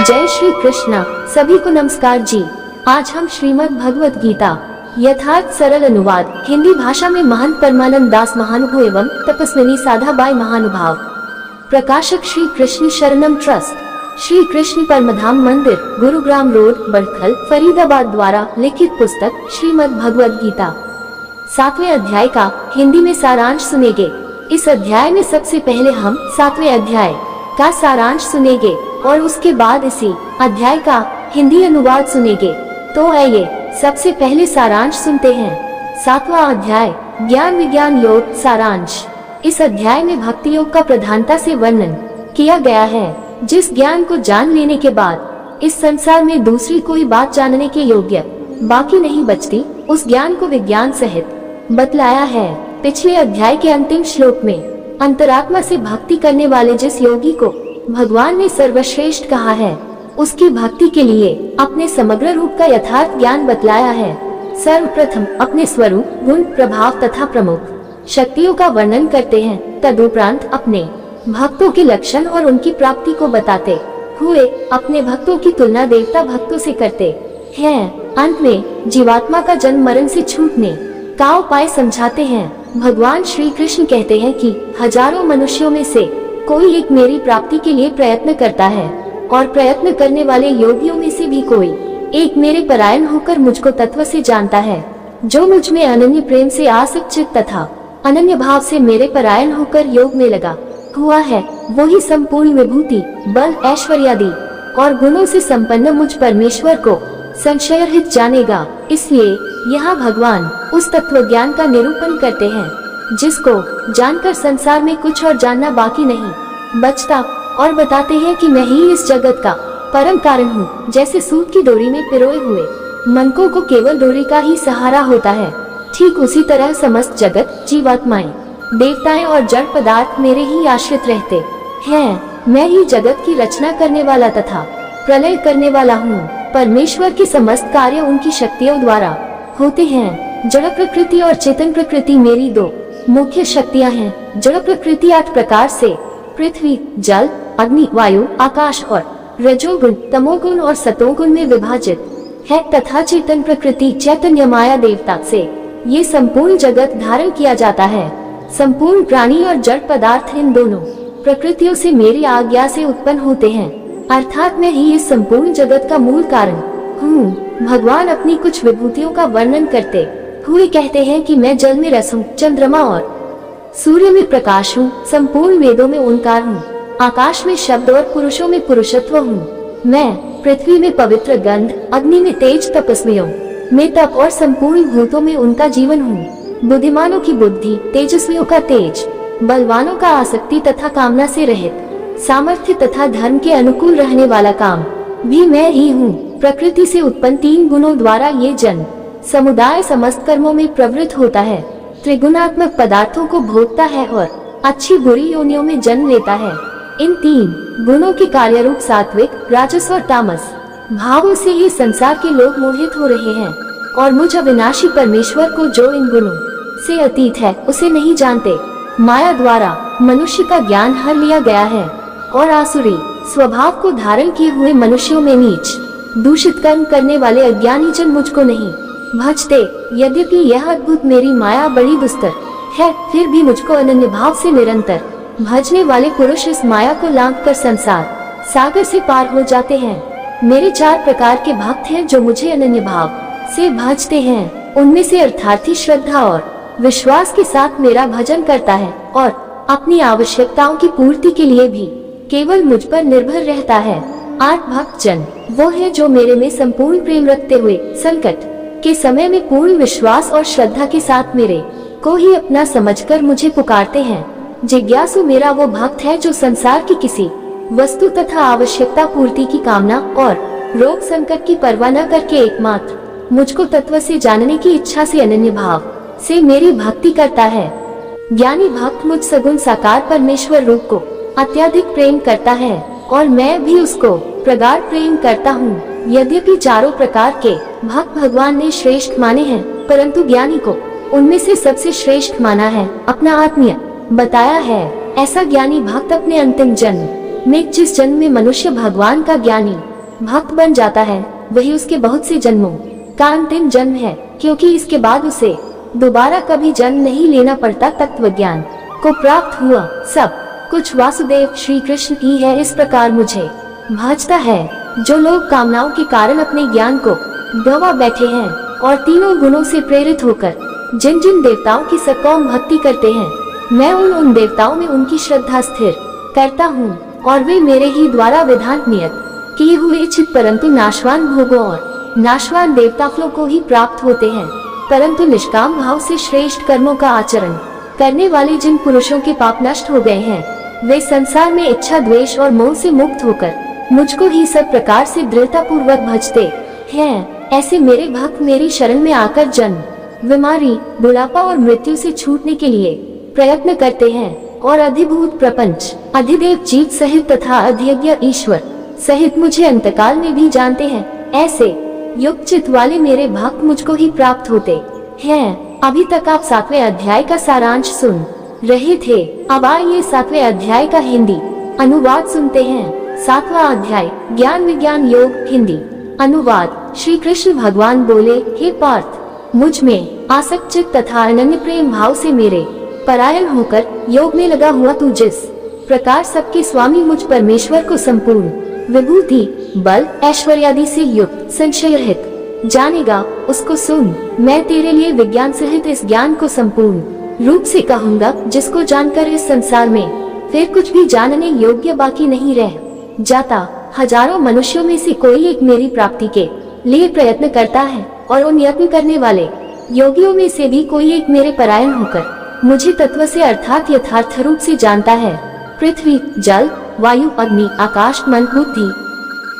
जय श्री कृष्णा। सभी को नमस्कार जी। आज हम श्रीमद् भगवत गीता यथार्थ सरल अनुवाद हिंदी भाषा में महंत परमानंद दास महानुभव एवं तपस्विनी साधा बाई महानुभाव, प्रकाशक श्री कृष्ण शरणम ट्रस्ट, श्री कृष्ण परमधाम मंदिर, गुरुग्राम रोड, बड़खल, फरीदाबाद द्वारा लिखित पुस्तक श्रीमद् भगवत गीता 7वें अध्याय का हिंदी में सारांश सुनेंगे। इस अध्याय में सबसे पहले हम 7वें अध्याय का सारांश सुनेंगे और उसके बाद इसी अध्याय का हिंदी अनुवाद सुनेंगे। तो आइए सबसे पहले सारांश सुनते हैं। 7वां अध्याय ज्ञान विज्ञान योग सारांश। इस अध्याय में भक्ति योग का प्रधानता से वर्णन किया गया है, जिस ज्ञान को जान लेने के बाद इस संसार में दूसरी कोई बात जानने के योग्य बाकी नहीं बचती, उस ज्ञान को विज्ञान सहित बतलाया है। पिछले अध्याय के अंतिम श्लोक में अंतरात्मा से भक्ति करने वाले जिस योगी को भगवान ने सर्वश्रेष्ठ कहा है, उसकी भक्ति के लिए अपने समग्र रूप का यथार्थ ज्ञान बतलाया है। सर्वप्रथम अपने स्वरूप, गुण, प्रभाव तथा प्रमुख शक्तियों का वर्णन करते हैं। तदुपरांत अपने भक्तों के लक्षण और उनकी प्राप्ति को बताते हुए अपने भक्तों की तुलना देवता भक्तों से करते हैं। अंत में जीवात्मा का जन्म मरण से छूटने का उपाय समझाते हैं। भगवान श्री कृष्ण कहते हैं कि हजारों मनुष्यों में से कोई एक मेरी प्राप्ति के लिए प्रयत्न करता है और प्रयत्न करने वाले योगियों में से भी कोई एक मेरे परायण होकर मुझको तत्व से जानता है। जो मुझ में अनन्य प्रेम से आसक्त तथा अनन्य भाव से मेरे परायण होकर योग में लगा हुआ है, वो ही संपूर्ण विभूति, बल, ऐश्वर्यादि और गुणों से संपन्न मुझ परमेश्वर को संशय रहित जानेगा। इसलिए यहाँ भगवान उस तत्व ज्ञान का निरूपण करते हैं जिसको जानकर संसार में कुछ और जानना बाकी नहीं बचता, और बताते हैं कि मैं ही इस जगत का परम कारण हूँ। जैसे सूत की डोरी में पिरोए हुए मनकों को केवल डोरी का ही सहारा होता है, ठीक उसी तरह समस्त जगत, जीवात्माएं, देवताएं और जड़ पदार्थ मेरे ही आश्रित रहते हैं। मैं ही जगत की रचना करने वाला तथा प्रलय करने वाला हूँ। परमेश्वर के समस्त कार्य उनकी शक्तियों द्वारा होते हैं। जड़ प्रकृति और चेतन प्रकृति मेरी दो मुख्य शक्तियाँ हैं। जड़ प्रकृति 8 प्रकार से पृथ्वी, जल, अग्नि, वायु, आकाश और रजोगुण, तमोगुण और सतोगुण में विभाजित है तथा चेतन प्रकृति चैतन्य माया देवता से ये संपूर्ण जगत धारण किया जाता है। संपूर्ण प्राणी और जड़ पदार्थ इन दोनों प्रकृतियों से मेरी आज्ञा से उत्पन्न होते हैं, अर्थात मैं ही इस संपूर्ण जगत का मूल कारण हूँ। भगवान अपनी कुछ विभूतियों का वर्णन करते हुए कहते हैं कि मैं जल में रस हूँ, चंद्रमा और सूर्य में प्रकाश हूँ, संपूर्ण वेदों में ओंकार हूँ, आकाश में शब्द और पुरुषों में पुरुषत्व हूँ। मैं पृथ्वी में पवित्र गंध, अग्नि में तेज, तपस्वियों में तप और संपूर्ण भूतों में उनका जीवन हूँ। बुद्धिमानों की बुद्धि, तेजस्वियों का तेज, बलवानों का आसक्ति तथा कामना से रहित सामर्थ्य तथा धर्म के अनुकूल रहने वाला काम भी मैं ही हूँ। प्रकृति से उत्पन्न 3 गुणों द्वारा ये जन समुदाय समस्त कर्मों में प्रवृत्त होता है, त्रिगुणात्मक पदार्थों को भोगता है और अच्छी बुरी योनियों में जन्म लेता है। इन 3 गुणों के कार्य रूप सात्विक, राजस और तामस भावों से ये संसार के लोग मोहित हो रहे हैं और मुझ अविनाशी परमेश्वर को जो इन गुणों से अतीत है उसे नहीं जानते। माया द्वारा मनुष्य का ज्ञान हर लिया गया है और आसुरी स्वभाव को धारण किए हुए मनुष्यों में नीच दूषित कर्म करने वाले अज्ञानी जन मुझको नहीं भजते। यद्यपि यह अद्भुत मेरी माया बड़ी दुस्तर है, फिर भी मुझको अनन्य भाव से निरंतर भजने वाले पुरुष इस माया को लांघ कर संसार सागर से पार हो जाते हैं। मेरे 4 प्रकार के भक्त हैं जो मुझे अनन्य भाव से भजते हैं। उनमें से अर्थार्थी श्रद्धा और विश्वास के साथ मेरा भजन करता है और अपनी आवश्यकताओं की पूर्ति के लिए भी केवल मुझ पर निर्भर रहता है। 8 भक्त जन वो है जो मेरे में संपूर्ण प्रेम रखते हुए संकट के समय में पूर्ण विश्वास और श्रद्धा के साथ मेरे को ही अपना समझकर मुझे पुकारते हैं। जिज्ञासु मेरा वो भक्त है जो संसार की किसी वस्तु तथा आवश्यकता पूर्ति की कामना और रोग संकट की परवाह न करके एकमात्र मुझको तत्व से जानने की इच्छा से अनन्य भाव से मेरी भक्ति करता है। ज्ञानी भक्त मुझ सगुण साकार परमेश्वर रूप को अत्यधिक प्रेम करता है और मैं भी उसको प्रगाढ़ प्रेम करता हूँ। यद्यपि 4 प्रकार के भक्त भगवान ने श्रेष्ठ माने हैं, परंतु ज्ञानी को उनमें से सबसे श्रेष्ठ माना है, अपना आत्मीय बताया है। ऐसा ज्ञानी भक्त अपने अंतिम जन्म में, जिस जन्म में मनुष्य भगवान का ज्ञानी भक्त बन जाता है वही उसके बहुत से जन्मों का अंतिम जन्म है, क्योंकि इसके बाद उसे दोबारा कभी जन्म नहीं लेना पड़ता। तत्व ज्ञान को प्राप्त हुआ सब कुछ वासुदेव श्री कृष्ण ही है। इस प्रकार मुझे भाजता है जो लोग कामनाओं के कारण अपने ज्ञान को गवा बैठे हैं और तीनों गुणों से प्रेरित होकर जिन जिन देवताओं की सकौम भक्ति करते हैं, मैं उन देवताओं में उनकी श्रद्धा स्थिर करता हूँ और वे मेरे ही द्वारा विधान नियत किए हुए इच्छित परंतु नाशवान भोगों और नाशवान देवता फलों को ही प्राप्त होते हैं। परंतु निष्काम भाव से श्रेष्ठ कर्मों का आचरण करने वाले जिन पुरुषों के पाप नष्ट हो गए हैं, वे संसार में इच्छा द्वेष और मोह से मुक्त होकर मुझको ही सब प्रकार से दृढ़ता पूर्वक भजते हैं। ऐसे मेरे भक्त मेरी शरण में आकर जन्म, बीमारी, बुढ़ापा और मृत्यु से छूटने के लिए प्रयत्न करते हैं और अधिभूत प्रपंच, अधिदेव जीव सहित तथा अधियज्ञ ईश्वर सहित मुझे अंतकाल में भी जानते हैं। ऐसे युक्त चित्त वाले मेरे भक्त मुझको ही प्राप्त होते हैं। अभी तक आप 7वें अध्याय का सारांश सुन रहे थे। अब आइए 7वें अध्याय का हिंदी अनुवाद सुनते हैं। 7वां अध्याय ज्ञान विज्ञान योग। हिंदी अनुवाद। श्री कृष्ण भगवान बोले, हे पार्थ, मुझ में आसक्त चित्त तथा अनन्य प्रेम भाव से मेरे परायण होकर योग में लगा हुआ तू जिस प्रकार सबके स्वामी मुझ परमेश्वर को संपूर्ण विभूति, बल, ऐश्वर्यादि से युक्त, संशय रहित जानेगा, उसको सुन। मैं तेरे लिए विज्ञान सहित इस ज्ञान को संपूर्ण रूप से कहूँगा, जिसको जानकर इस संसार में फिर कुछ भी जानने योग्य बाकी नहीं रह जाता। हजारों मनुष्यों में से कोई एक मेरी प्राप्ति के लिए प्रयत्न करता है और उन यत्न करने वाले योगियों में से भी कोई एक मेरे परायण होकर मुझे तत्व से अर्थात यथार्थ रूप से जानता है। पृथ्वी, जल, वायु, अग्नि, आकाश, मन, बुद्धि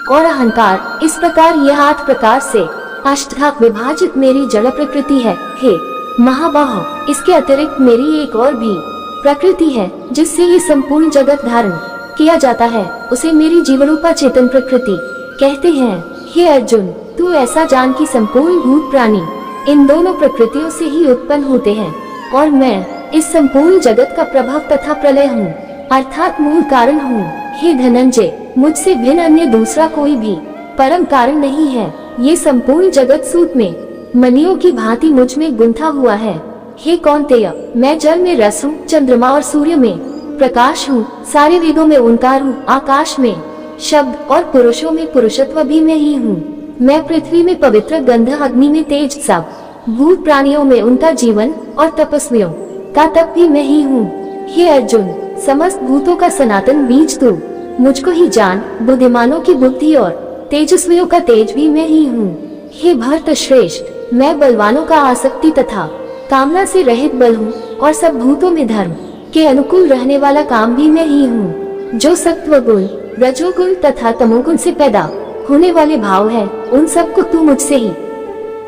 और अहंकार, इस प्रकार यह 8 प्रकार से अष्टधा विभाजित मेरी जड़ प्रकृति है। हे महाबाहो, इसके अतिरिक्त मेरी एक और भी प्रकृति है जिससे ये संपूर्ण जगत धारण किया जाता है, उसे मेरी जीवरूपा चेतन प्रकृति कहते हैं। हे अर्जुन, तू ऐसा जान कि संपूर्ण भूत प्राणी इन दोनों प्रकृतियों से ही उत्पन्न होते हैं और मैं इस संपूर्ण जगत का प्रभाव तथा प्रलय हूँ, अर्थात मूल कारण हूँ। हे धनंजय, मुझसे भिन्न अन्य दूसरा कोई भी परम कारण नहीं है। ये संपूर्ण जगत सूत में मणियों की भांति मुझ में गुंथा हुआ है। हे कौन्तेय, मैं जल में रस हूँ, चंद्रमा और सूर्य में प्रकाश हूँ, सारे वेदों में ओंकार हूँ, आकाश में शब्द और पुरुषों में पुरुषत्व भी मैं ही हूँ। मैं पृथ्वी में पवित्र गंध, अग्नि में तेज, सब भूत प्राणियों में उनका जीवन और तपस्वियों का तप भी मैं ही हूँ। हे अर्जुन, समस्त भूतों का सनातन बीज तू मुझको ही जान, बुद्धिमानों की बुद्धि और तेजस्वियों का तेज भी मैं ही हूँ। हे भरत श्रेष्ठ, मैं बलवानों का आसक्ति तथा कामना से रहित बल हूँ और सब भूतों में धर्म के अनुकूल रहने वाला काम भी मैं ही हूँ। जो सत्व गुण, रजोगुण तथा तमोगुण से पैदा होने वाले भाव है, उन सब को तू मुझसे ही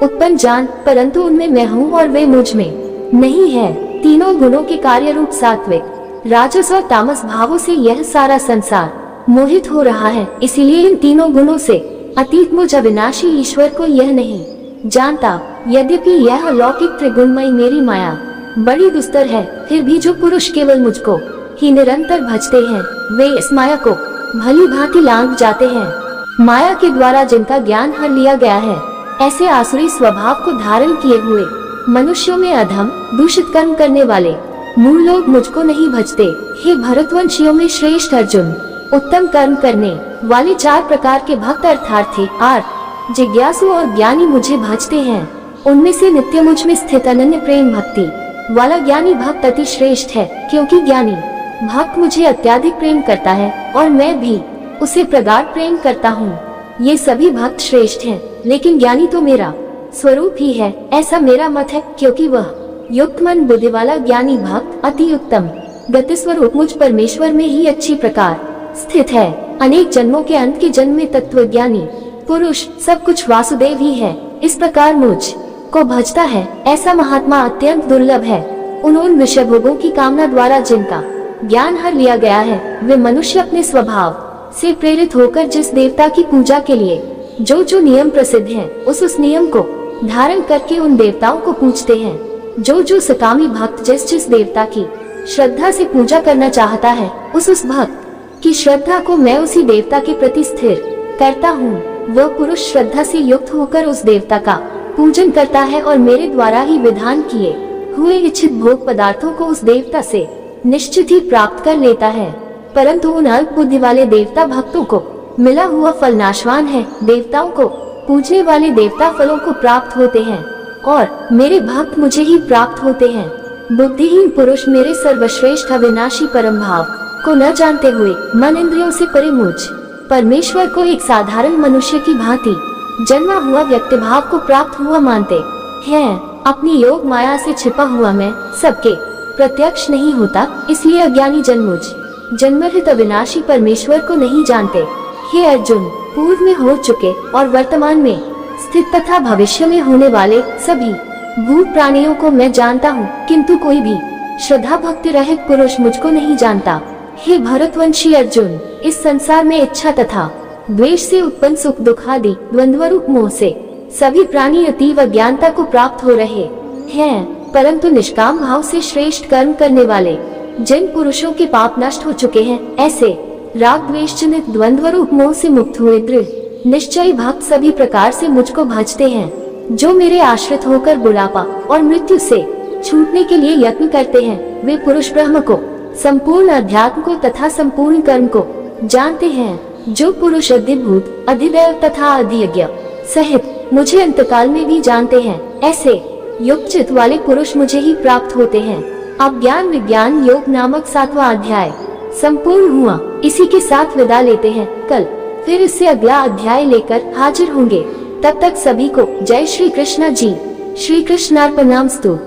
उत्पन्न जान, परंतु उनमें मैं हूँ और वे मुझ में नहीं है। तीनों गुणों के कार्य रूप सात्विक, राजस और तामस भावों से यह सारा संसार मोहित हो रहा है। इसीलिए इन तीनों गुणों से अतीत मुझ अविनाशी ईश्वर को यह नहीं जानता। यद्यपि यह अलौकिक त्रिगुणमयी मेरी माया बड़ी दुस्तर है, फिर भी जो पुरुष केवल मुझको ही निरंतर भजते हैं, वे इस माया को भली भांति लांघ जाते हैं। माया के द्वारा जिनका ज्ञान हर लिया गया है, ऐसे आसुरी स्वभाव को धारण किए हुए मनुष्यों में अधम, दूषित कर्म करने वाले मूल लोग मुझको नहीं भजते। हे भरतवंशियों में श्रेष्ठ अर्जुन, उत्तम कर्म करने वाले 4 प्रकार के भक्त अर्थार्थी, आर्त, जिज्ञासु और ज्ञानी मुझे भजते हैं। उनमें से नित्य मुझ में स्थित अनन्य प्रेम भक्ति वाला ज्ञानी भक्त अति श्रेष्ठ है, क्योंकि ज्ञानी भक्त मुझे अत्याधिक प्रेम करता है और मैं भी उसे प्रगाढ़ प्रेम करता हूँ। ये सभी भक्त श्रेष्ठ हैं, लेकिन ज्ञानी तो मेरा स्वरूप ही है, ऐसा मेरा मत है, क्योंकि वह युक्त मन बुद्धि वाला ज्ञानी भक्त अति उत्तम गति स्वरूप मुझ परमेश्वर में ही अच्छी प्रकार स्थित है। अनेक जन्मों के अंत के जन्म में तत्व ज्ञानी पुरुष सब कुछ वासुदेव ही है, इस प्रकार मुझ को भजता है, ऐसा महात्मा अत्यंत दुर्लभ है। उन विषय भोगों की कामना द्वारा जिनका ज्ञान हर लिया गया है, वे मनुष्य अपने स्वभाव से प्रेरित होकर जिस देवता की पूजा के लिए जो नियम प्रसिद्ध हैं, उस नियम को धारण करके उन देवताओं को पूजते हैं। जो सकामी भक्त जिस देवता की श्रद्धा से पूजा करना चाहता है, उस भक्त की श्रद्धा को मैं उसी देवता के प्रति स्थिर करता हूँ। वह पुरुष श्रद्धा से युक्त होकर उस देवता का पूजन करता है और मेरे द्वारा ही विधान किए हुए इच्छित भोग पदार्थों को उस देवता से निश्चित ही प्राप्त कर लेता है। परंतु उन अल्प बुद्धि वाले देवता भक्तों को मिला हुआ फल नाशवान है। देवताओं को पूजने वाले देवता फलों को प्राप्त होते हैं और मेरे भक्त मुझे ही प्राप्त होते हैं। बुद्धिहीन पुरुष मेरे सर्वश्रेष्ठ अविनाशी परम भाव को न जानते हुए मन इंद्रियों से परे मुझ परमेश्वर को एक साधारण मनुष्य की भांति जन्मा हुआ व्यक्ति भाव को प्राप्त हुआ मानते हैं। अपनी योग माया से छिपा हुआ मैं सबके प्रत्यक्ष नहीं होता, इसलिए अज्ञानी जन मुझ जन्मरहित अविनाशी परमेश्वर को नहीं जानते। हे अर्जुन, पूर्व में हो चुके और वर्तमान में स्थित तथा भविष्य में होने वाले सभी भूत प्राणियों को मैं जानता हूँ, किंतु कोई भी श्रद्धा भक्ति रहित पुरुष मुझको नहीं जानता। हे भरतवंशी अर्जुन, इस संसार में इच्छा तथा द्वेष से उत्पन्न सुख दुख आदि द्वंद्व रूप मोह से सभी प्राणी अतीव अज्ञानता को प्राप्त हो रहे हैं, परंतु निष्काम भाव से श्रेष्ठ कर्म करने वाले जिन पुरुषों के पाप नष्ट हो चुके हैं, ऐसे राग द्वेष जनित द्वंद्व रूप मोह से मुक्त हुए दृढ़ निश्चयी भक्त सभी प्रकार से मुझको भजते हैं। जो मेरे आश्रित होकर बुढ़ापा और मृत्यु से छूटने के लिए यत्न करते हैं, वे पुरुष ब्रह्म को, संपूर्ण अध्यात्म को तथा संपूर्ण कर्म को जानते हैं। जो पुरुष अधिभूत, अधिदैव तथा अधियज्ञ सहित मुझे अंतकाल में भी जानते हैं, ऐसे युक्त चित्त वाले पुरुष मुझे ही प्राप्त होते हैं। अब ज्ञान विज्ञान योग नामक 7वां अध्याय संपूर्ण हुआ। इसी के साथ विदा लेते हैं। कल फिर इससे अगला अध्याय लेकर हाजिर होंगे। तब तक सभी को जय श्री कृष्ण जी। श्री कृष्णार्पणमस्तु।